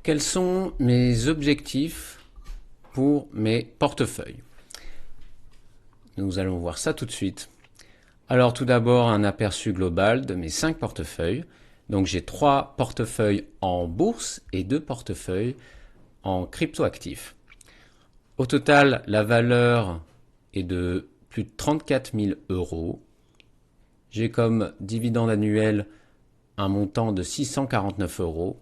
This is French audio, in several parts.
Quels sont mes objectifs pour mes portefeuilles? Nous allons voir ça tout de suite. Alors tout d'abord un aperçu global de mes 5 portefeuilles. Donc j'ai 3 portefeuilles en bourse et 2 portefeuilles en cryptoactifs. Au total, la valeur est de plus de 34 000 euros. J'ai comme dividende annuel un montant de 649 euros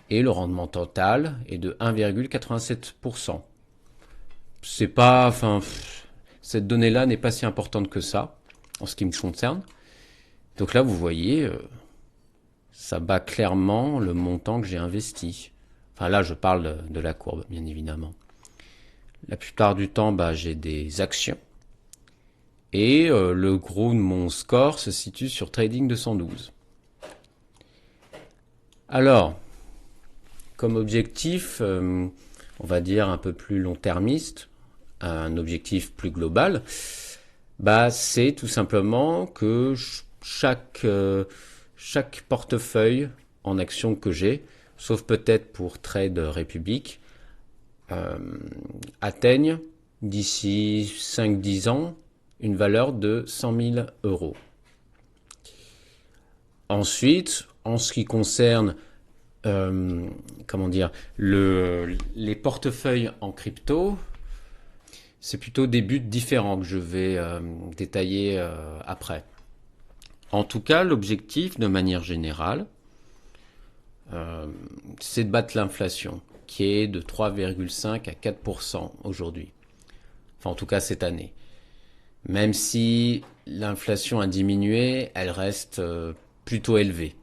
et le rendement total est de 1,87%. C'est pas, cette donnée-là n'est pas si importante que ça en ce qui me concerne. Donc là, vous voyez, ça bat clairement le montant que j'ai investi. Enfin là, je parle de la courbe, bien évidemment. La plupart du temps, j'ai des actions. Et le gros de mon score se situe sur Trading 212. Alors, comme objectif, on va dire un peu plus long-termiste, un objectif plus global, c'est tout simplement que chaque portefeuille en action que j'ai, sauf peut-être pour Trade Republic, atteigne d'ici 5-10 ans une valeur de 100 000 euros. Ensuite, en ce qui concerne les portefeuilles en crypto, c'est plutôt des buts différents que je vais détailler après. En tout cas, l'objectif, de manière générale, c'est de battre l'inflation, qui est de 3,5 à 4% aujourd'hui. Enfin, en tout cas, cette année. Même si l'inflation a diminué, elle reste plutôt élevée.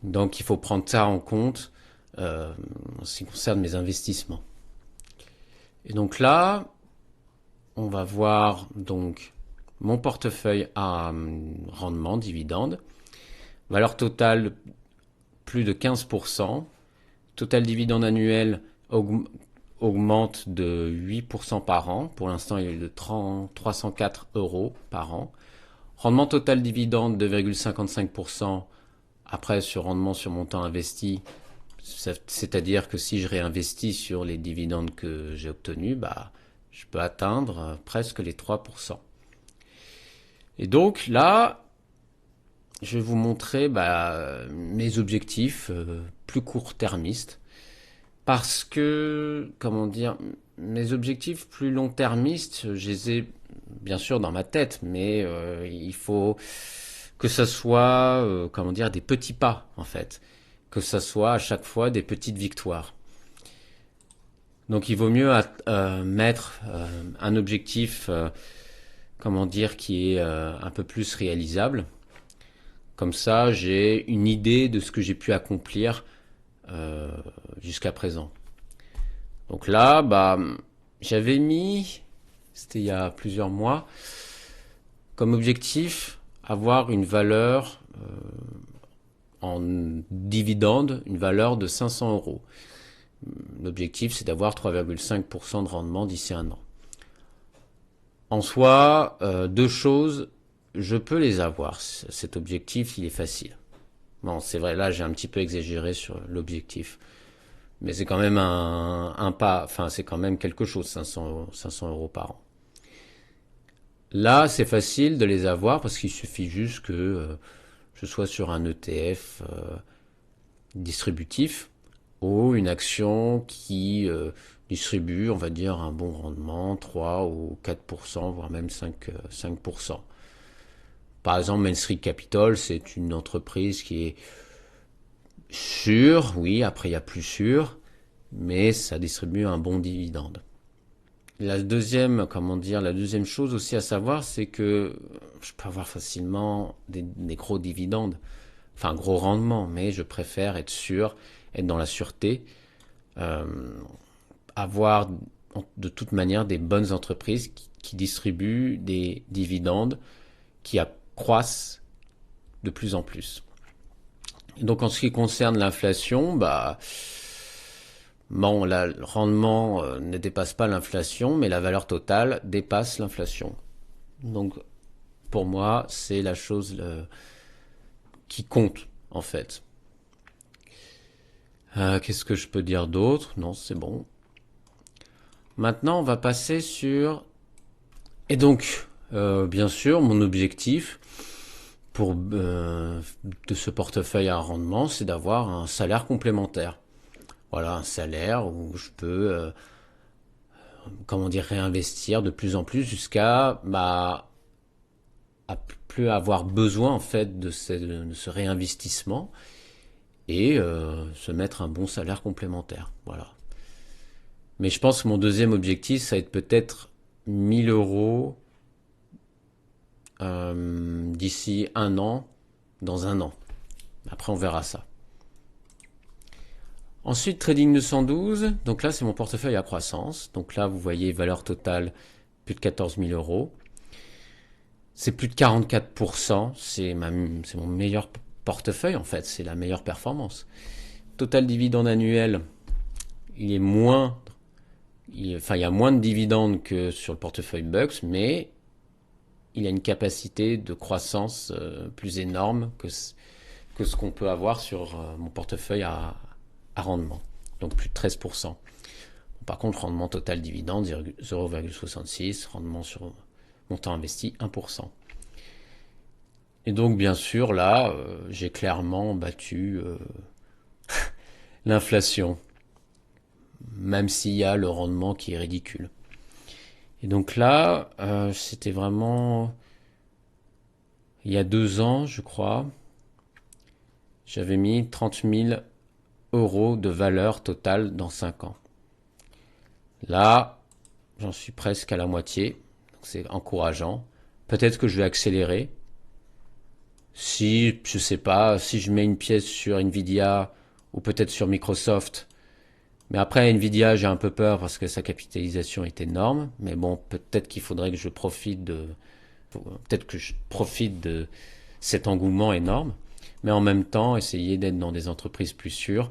Donc, il faut prendre ça en compte en ce qui concerne mes investissements. Et donc là, on va voir donc mon portefeuille à rendement, dividende. Valeur totale, plus de 15%. Total dividende annuel augmente de 8% par an. Pour l'instant, il est de 304 euros par an. Rendement total dividende 2,55%. Après, ce rendement sur mon temps investi, c'est-à-dire que si je réinvestis sur les dividendes que j'ai obtenus, je peux atteindre presque les 3%. Et donc là, je vais vous montrer mes objectifs plus court-termistes. Parce que, mes objectifs plus long-termistes, je les ai bien sûr dans ma tête, mais il faut que ça soit, des petits pas, en fait. Que ça soit à chaque fois des petites victoires. Donc il vaut mieux mettre un objectif, qui est un peu plus réalisable. Comme ça, j'ai une idée de ce que j'ai pu accomplir jusqu'à présent. Donc là, j'avais mis, c'était il y a plusieurs mois, comme objectif avoir une valeur en dividende, une valeur de 500 euros. L'objectif, c'est d'avoir 3,5% de rendement d'ici un an. En soi, deux choses, je peux les avoir. Cet objectif, il est facile. Bon, c'est vrai, là, j'ai un petit peu exagéré sur l'objectif. Mais c'est quand même un pas, c'est quand même quelque chose, 500 euros par an. Là, c'est facile de les avoir parce qu'il suffit juste que je sois sur un ETF distributif ou une action qui distribue, on va dire, un bon rendement, 3 ou 4%, voire même 5%. Par exemple, Main Street Capital, c'est une entreprise qui est sûre, oui, après il y a plus sûr, mais ça distribue un bon dividende. La deuxième chose aussi à savoir, c'est que je peux avoir facilement des gros dividendes, gros rendements, mais je préfère être sûr, être dans la sûreté, avoir de toute manière des bonnes entreprises qui distribuent des dividendes qui accroissent de plus en plus. Et donc en ce qui concerne l'inflation, le rendement ne dépasse pas l'inflation, mais la valeur totale dépasse l'inflation. Donc, pour moi, c'est la chose qui compte, en fait. Qu'est-ce que je peux dire d'autre? Non, c'est bon. Maintenant, on va passer sur... Et donc, bien sûr, mon objectif de ce portefeuille à rendement, c'est d'avoir un salaire complémentaire. Voilà, un salaire où je peux, comment dire, réinvestir de plus en plus jusqu'à à plus avoir besoin en fait de ce réinvestissement et se mettre un bon salaire complémentaire. Voilà. Mais je pense que mon deuxième objectif, ça va être peut-être 1 000 € d'ici un an, dans un an. Après, on verra ça. Ensuite, Trading 212. Donc là, c'est mon portefeuille à croissance. Donc là, vous voyez valeur totale, plus de 14 000 €. C'est plus de 44%. C'est mon meilleur portefeuille, en fait. C'est la meilleure performance. Total dividende annuel, il est moins... il y a moins de dividendes que sur le portefeuille Bucks, mais il a une capacité de croissance plus énorme que ce qu'on peut avoir sur mon portefeuille à rendement. Donc plus de 13%. Par contre, rendement total dividende 0,66, rendement sur montant investi 1%. Et donc bien sûr là, j'ai clairement battu l'inflation, même s'il y a le rendement qui est ridicule. Et donc là, c'était vraiment il y a 2 ans, je crois, j'avais mis 30 000 € de valeur totale dans 5 ans. Là, j'en suis presque à la moitié, c'est encourageant. Peut-être que je vais accélérer. Si, je sais pas, si je mets une pièce sur Nvidia ou peut-être sur Microsoft. Mais après, Nvidia, j'ai un peu peur parce que sa capitalisation est énorme. Mais bon, peut-être qu'il faudrait que je profite de cet engouement énorme. Mais en même temps, essayer d'être dans des entreprises plus sûres,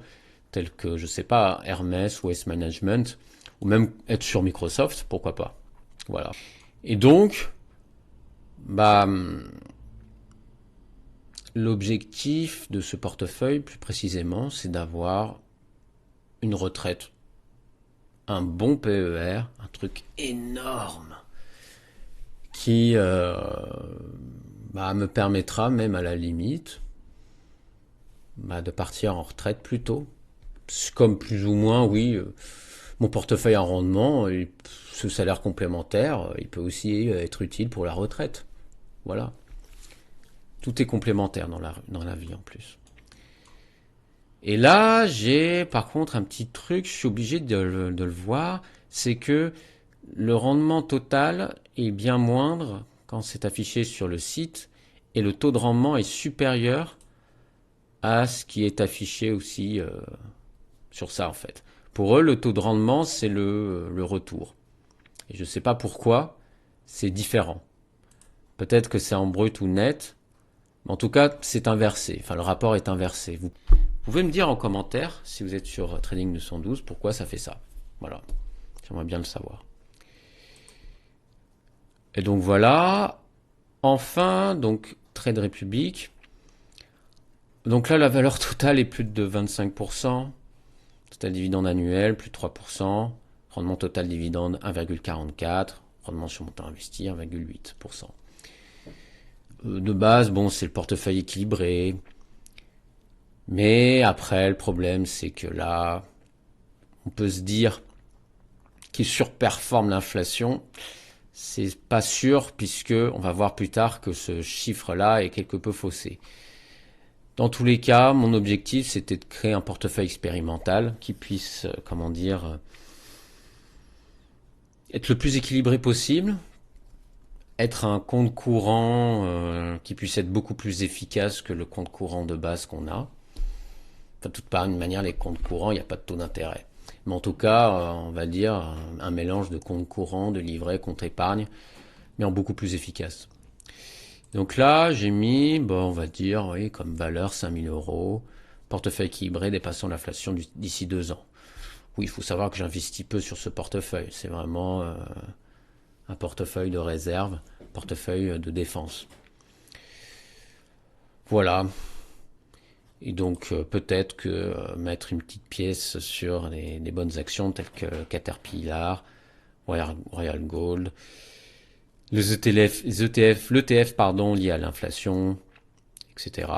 telles que, je sais pas, Hermès, Waste Management, ou même être sur Microsoft, pourquoi pas. Voilà. Et donc, l'objectif de ce portefeuille, plus précisément, c'est d'avoir une retraite, un bon PER, un truc énorme, qui me permettra même à la limite de partir en retraite plus tôt. Comme plus ou moins, oui, mon portefeuille en rendement, ce salaire complémentaire, il peut aussi être utile pour la retraite. Voilà. Tout est complémentaire dans la vie en plus. Et là, j'ai par contre un petit truc, je suis obligé de le voir, c'est que le rendement total est bien moindre quand c'est affiché sur le site et le taux de rendement est supérieur à ce qui est affiché aussi sur ça en fait. Pour eux, le taux de rendement, c'est le retour. Et je ne sais pas pourquoi, c'est différent. Peut-être que c'est en brut ou net, mais en tout cas, c'est inversé. Enfin, le rapport est inversé. Vous pouvez me dire en commentaire, si vous êtes sur Trading 212, pourquoi ça fait ça. Voilà, j'aimerais bien le savoir. Et donc voilà. Enfin, donc Trade Republic. Donc là, la valeur totale est plus de 25%. Total dividende annuel, plus de 3%. Rendement total dividende 1,44. Rendement sur montant investi 1,8%. De base, bon, c'est le portefeuille équilibré. Mais après, le problème, c'est que là, on peut se dire qu'il surperforme l'inflation. C'est pas sûr, puisque on va voir plus tard que ce chiffre-là est quelque peu faussé. Dans tous les cas, mon objectif, c'était de créer un portefeuille expérimental qui puisse, être le plus équilibré possible, être un compte courant qui puisse être beaucoup plus efficace que le compte courant de base qu'on a. Enfin, de toute manière, les comptes courants, il n'y a pas de taux d'intérêt. Mais en tout cas, on va dire un mélange de compte courant, de livret, compte épargne, mais en beaucoup plus efficace. Donc là, j'ai mis, on va dire, oui, comme valeur 5 000 €, portefeuille équilibré dépassant l'inflation d'ici 2 ans. Oui, il faut savoir que j'investis peu sur ce portefeuille. C'est vraiment un portefeuille de réserve, portefeuille de défense. Voilà. Et donc peut-être que mettre une petite pièce sur les bonnes actions telles que Caterpillar, Royal Gold, l'ETF pardon, lié à l'inflation, etc.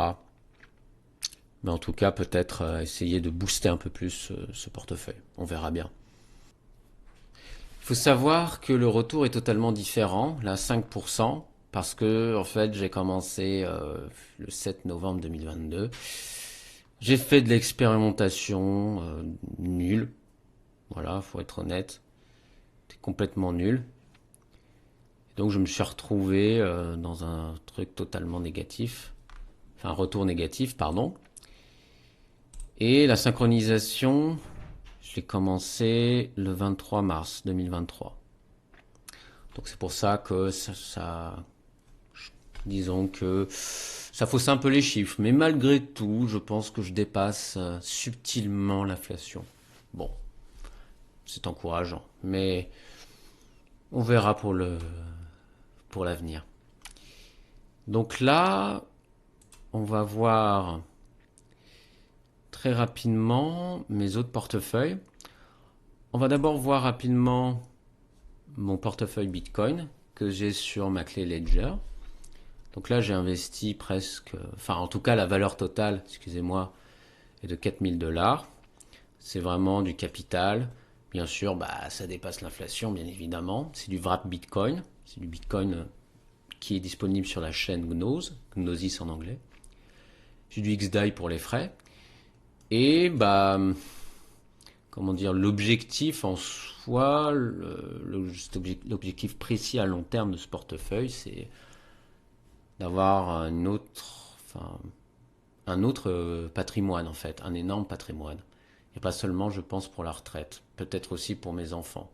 Mais en tout cas, peut-être essayer de booster un peu plus ce portefeuille. On verra bien. Il faut savoir que le retour est totalement différent, là 5%, parce que en fait j'ai commencé le 7 novembre 2022. J'ai fait de l'expérimentation nulle, voilà, faut être honnête, c'était complètement nul. Donc je me suis retrouvé dans un truc totalement négatif, enfin un retour négatif, pardon. Et la synchronisation, je l'ai commencé le 23 mars 2023. Donc c'est pour ça que disons que ça fausse un peu les chiffres. Mais malgré tout, je pense que je dépasse subtilement l'inflation. Bon, c'est encourageant. Mais on verra pour l'avenir. Donc là, on va voir très rapidement mes autres portefeuilles. On va d'abord voir rapidement mon portefeuille Bitcoin que j'ai sur ma clé Ledger. Donc là, j'ai investi presque, enfin en tout cas la valeur totale, excusez-moi, est de 4000 $. C'est vraiment du capital. Bien sûr, bah, ça dépasse l'inflation, bien évidemment. C'est du wrap Bitcoin. C'est du Bitcoin qui est disponible sur la chaîne Gnose, Gnosis en anglais. J'ai du XDAI pour les frais. Et bah, comment dire, l'objectif en soi, l'objectif précis à long terme de ce portefeuille, c'est d'avoir un autre patrimoine en fait, un énorme patrimoine. Et pas seulement, je pense, pour la retraite, peut-être aussi pour mes enfants.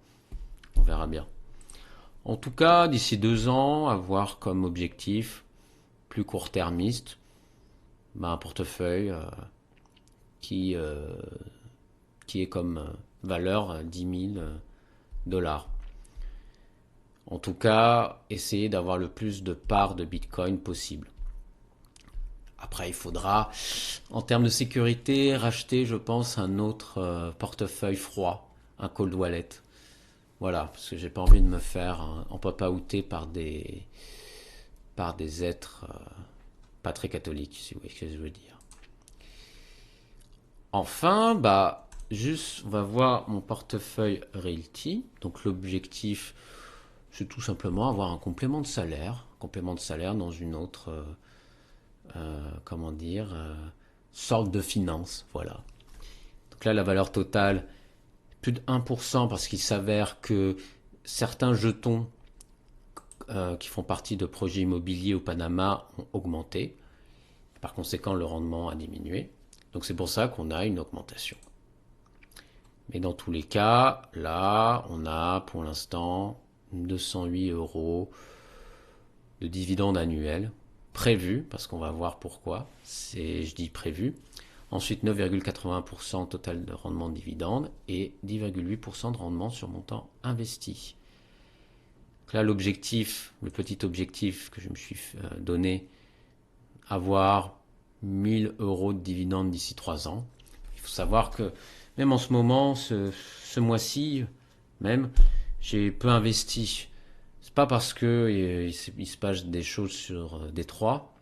On verra bien. En tout cas, d'ici 2 ans, avoir comme objectif plus court-termiste, un portefeuille qui, euh, qui est comme valeur 10 000 $. En tout cas, essayer d'avoir le plus de parts de Bitcoin possible. Après, il faudra, en termes de sécurité, racheter, je pense, un autre portefeuille froid, un cold wallet. Voilà, parce que j'ai pas envie de me faire en papa-outer par des êtres pas très catholiques, si vous voyez ce que je veux dire. Enfin, bah, juste, on va voir mon portefeuille Realty. Donc l'objectif, c'est tout simplement avoir un complément de salaire dans une autre, comment dire, sorte de finance, voilà. Donc là, la valeur totale, plus de 1% parce qu'il s'avère que certains jetons qui font partie de projets immobiliers au Panama ont augmenté. Par conséquent, le rendement a diminué. Donc c'est pour ça qu'on a une augmentation. Mais dans tous les cas, là, on a pour l'instant 208 € de dividendes annuels prévus, parce qu'on va voir pourquoi. Je dis prévu. Ensuite, 9,80% total de rendement de dividendes et 10,8% de rendement sur montant investi. Donc là, l'objectif, le petit objectif que je me suis donné, avoir 1000 € de dividendes d'ici 3 ans. Il faut savoir que même en ce moment, ce mois-ci, même, j'ai peu investi. C'est pas parce que il se passe des choses sur Détroit.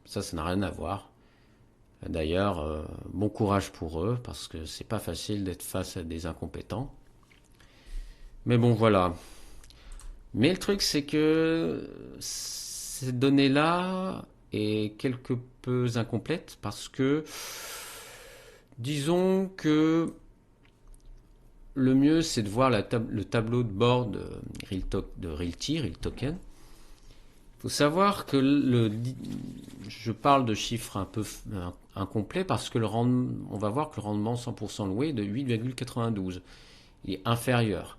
Ça n'a rien à voir. D'ailleurs, bon courage pour eux, parce que c'est pas facile d'être face à des incompétents. Mais bon, voilà. Mais le truc, c'est que cette donnée-là est quelque peu incomplète, parce que, disons que le mieux, c'est de voir le tableau de bord de Realty, Real Token. Il faut savoir que je parle de chiffres un peu incomplets parce que on va voir que le rendement 100% loué est de 8,92. Il est inférieur.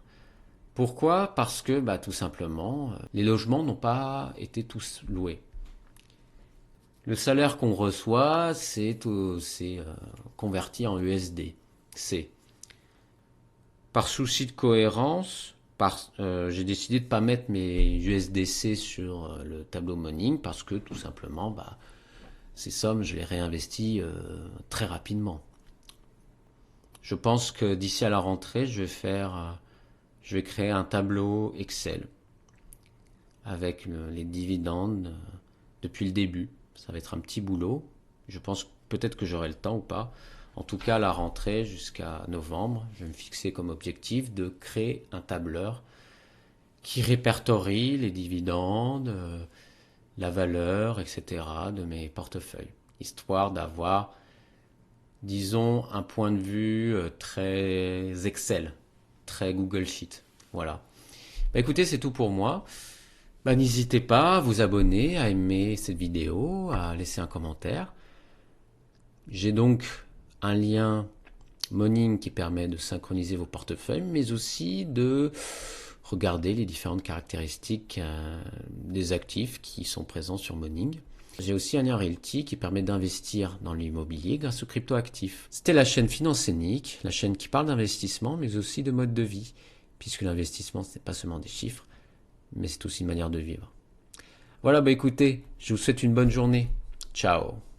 Pourquoi? Parce que tout simplement, les logements n'ont pas été tous loués. Le salaire qu'on reçoit, c'est converti en USD. Par souci de cohérence, j'ai décidé de ne pas mettre mes USDC sur le tableau Morning parce que tout simplement, ces sommes, je les réinvestis très rapidement. Je pense que d'ici à la rentrée, je vais créer un tableau Excel avec les dividendes depuis le début. Ça va être un petit boulot. Je pense peut-être que j'aurai le temps ou pas. En tout cas, à la rentrée jusqu'à novembre, je vais me fixer comme objectif de créer un tableur qui répertorie les dividendes, la valeur, etc. de mes portefeuilles, histoire d'avoir, disons, un point de vue très Excel, très Google Sheet. Voilà. Bah, écoutez, c'est tout pour moi. Bah, n'hésitez pas à vous abonner, à aimer cette vidéo, à laisser un commentaire. J'ai donc un lien Morning qui permet de synchroniser vos portefeuilles, mais aussi de regarder les différentes caractéristiques des actifs qui sont présents sur Morning. J'ai aussi un lien Realty qui permet d'investir dans l'immobilier grâce aux cryptoactifs. C'était la chaîne Finance Scénique, la chaîne qui parle d'investissement, mais aussi de mode de vie, puisque l'investissement, ce n'est pas seulement des chiffres, mais c'est aussi une manière de vivre. Voilà, bah écoutez, je vous souhaite une bonne journée. Ciao.